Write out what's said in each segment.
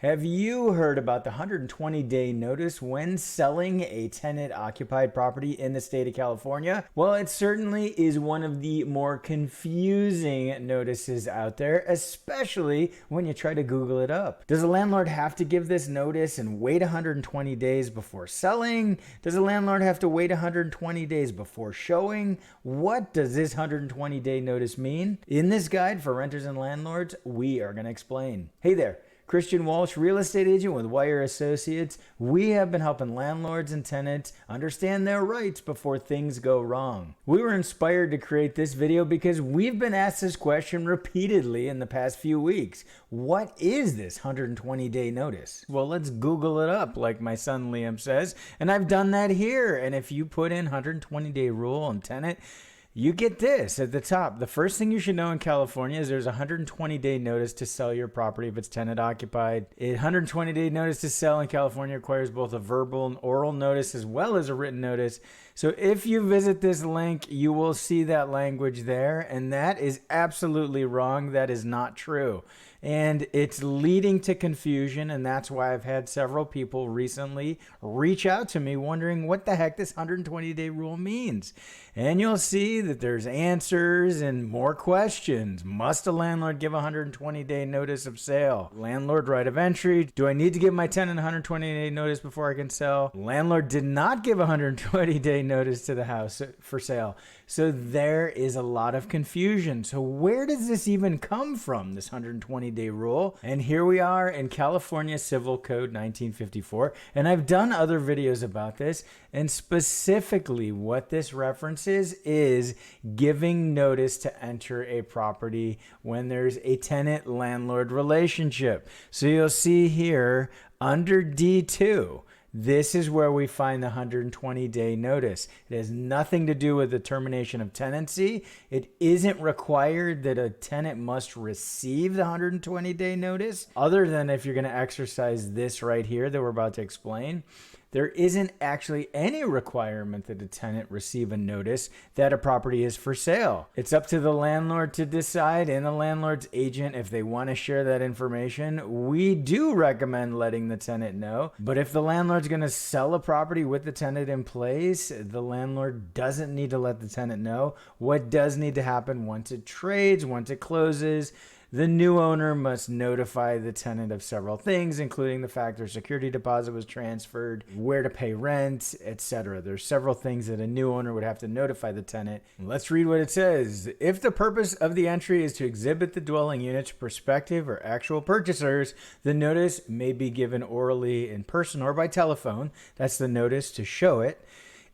Have you heard about the 120-day notice when selling a tenant-occupied property in the state of California? Well, it certainly is one of the more confusing notices out there, especially when you try to Google it up. Does a landlord have to give this notice and wait 120 days before selling? Does a landlord have to wait 120 days before showing? What does this 120-day notice mean? In this guide for renters and landlords, we are going to explain. Hey there. Christian Walsh, real estate agent with Wire Associates. We have been helping landlords and tenants understand their rights before things go wrong. We were inspired to create this video because we've been asked this question repeatedly in the past few weeks. What is this 120-day notice? Well, let's Google it up, like my son Liam says, and I've done that here. And if you put in 120-day rule on tenant, you get this at the top. The first thing you should know in California is there's a 120-day notice to sell your property if it's tenant occupied. A 120-day notice to sell in California requires both a verbal and oral notice as well as a written notice. So if you visit this link, you will see that language there, and that is absolutely wrong. That is not true. And it's leading to confusion, and that's why I've had several people recently reach out to me wondering what the heck this 120-day rule means. And you'll see that there's answers and more questions. Must a landlord give a 120-day notice of sale? Landlord right of entry. Do I need to give my tenant a 120-day notice before I can sell? Landlord did not give a 120-day notice to the house for sale. So there is a lot of confusion. So where does this even come from, this 120-day rule? And here we are in California Civil Code 1954. And I've done other videos about this. And specifically what this references is giving notice to enter a property when there's a tenant-landlord relationship. So you'll see here under D2, this is where we find the 120-day notice. It has nothing to do with the termination of tenancy. It isn't required that a tenant must receive the 120-day notice, other than if you're going to exercise this right here that we're about to explain. There isn't actually any requirement that a tenant receive a notice that a property is for sale. It's up to the landlord to decide and the landlord's agent if they want to share that information. We do recommend letting the tenant know, but if the landlord's going to sell a property with the tenant in place, the landlord doesn't need to let the tenant know. What does need to happen once it trades, once it closes, the new owner must notify the tenant of several things, including the fact their security deposit was transferred, where to pay rent, etc. There's several things that a new owner would have to notify the tenant. Let's read what it says. If the purpose of the entry is to exhibit the dwelling unit to prospective or actual purchasers, the notice may be given orally, in person, or by telephone. That's the notice to show it.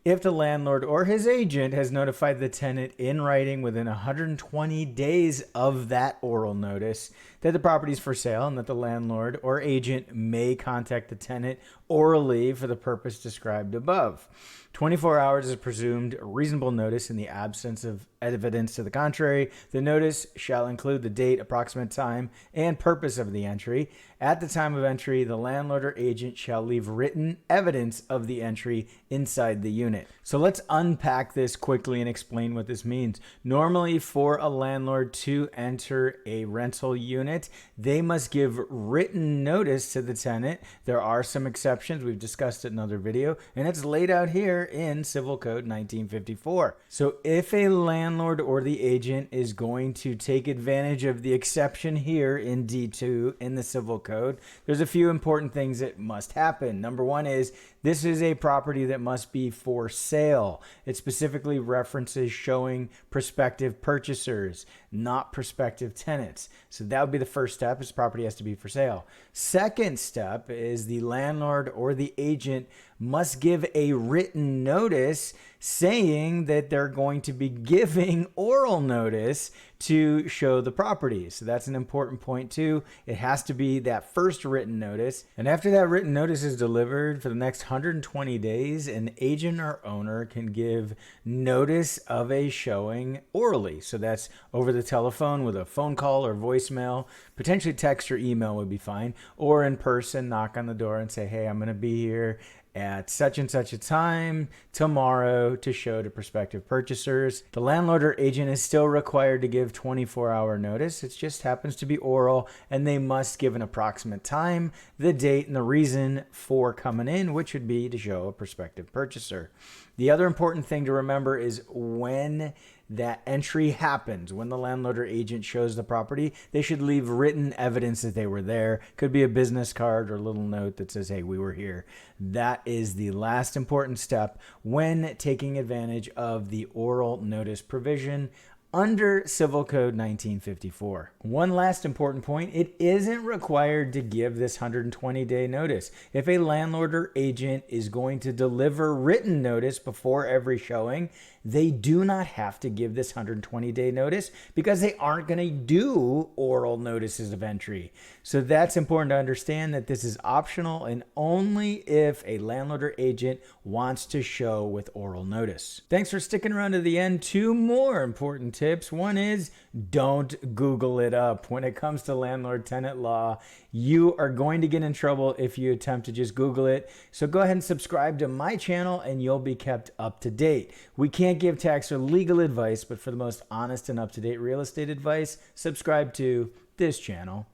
If the landlord or his agent has notified the tenant in writing within 120 days of that oral notice that the property is for sale and that the landlord or agent may contact the tenant orally for the purpose described above. 24 hours is presumed reasonable notice in the absence of evidence to the contrary. The notice shall include the date, approximate time, and purpose of the entry. At the time of entry, the landlord or agent shall leave written evidence of the entry inside the unit. So let's unpack this quickly and explain what this means. Normally, for a landlord to enter a rental unit, they must give written notice to the tenant. There are some exceptions. We've discussed it in another video, and it's laid out here in Civil Code 1954. So if a landlord or the agent is going to take advantage of the exception here in D2 in the Civil Code, there's a few important things that must happen. Number one is this is a property that must be for sale. It specifically references showing prospective purchasers, not prospective tenants. So that would be the first step, is property has to be for sale. Second step is the landlord or the agent must give a written notice saying that they're going to be giving oral notice to show the property. So that's an important point too. It has to be that first written notice. And after that written notice is delivered for the next 120 days, an agent or owner can give notice of a showing orally. So that's over the telephone with a phone call or voicemail, potentially text or email would be fine, or in person, knock on the door and say, hey, I'm going to be here at such and such a time tomorrow to show to prospective purchasers. The landlord or agent is still required to give give 24-hour notice. It just happens to be oral, and they must give an approximate time, the date, and the reason for coming in, which would be to show a prospective purchaser. The other important thing to remember is when that entry happens, when the landlord or agent shows the property, they should leave written evidence that they were there. Could be a business card or a little note that says, hey, we were here. That is the last important step when taking advantage of the oral notice provision under Civil Code 1954. One last important point, it isn't required to give this 120-day notice. If a landlord or agent is going to deliver written notice before every showing, they do not have to give this 120-day notice because they aren't going to do oral notices of entry. So that's important to understand that this is optional and only if a landlord or agent wants to show with oral notice. Thanks for sticking around to the end. Two more important tips. One is don't Google it up. When it comes to landlord-tenant law, you are going to get in trouble if you attempt to just Google it. So go ahead and subscribe to my channel and you'll be kept up to date. We can't give tax or legal advice, but for the most honest and up-to-date real estate advice, subscribe to this channel.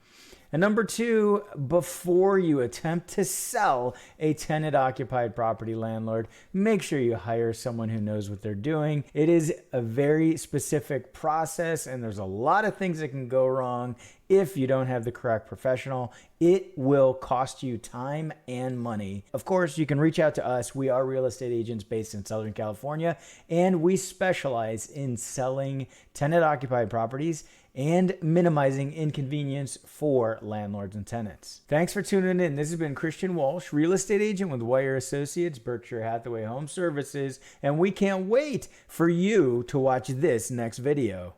And number two, before you attempt to sell a tenant-occupied property, landlord, make sure you hire someone who knows what they're doing. It is a very specific process, and there's a lot of things that can go wrong if you don't have the correct professional. It will cost you time and money. Of course, you can reach out to us. We are real estate agents based in Southern California, and we specialize in selling tenant-occupied properties and minimizing inconvenience for landlords and tenants. Thanks for tuning in. This has been Christian Walsh, real estate agent with Wire Associates, Berkshire Hathaway Home Services, and we can't wait for you to watch this next video.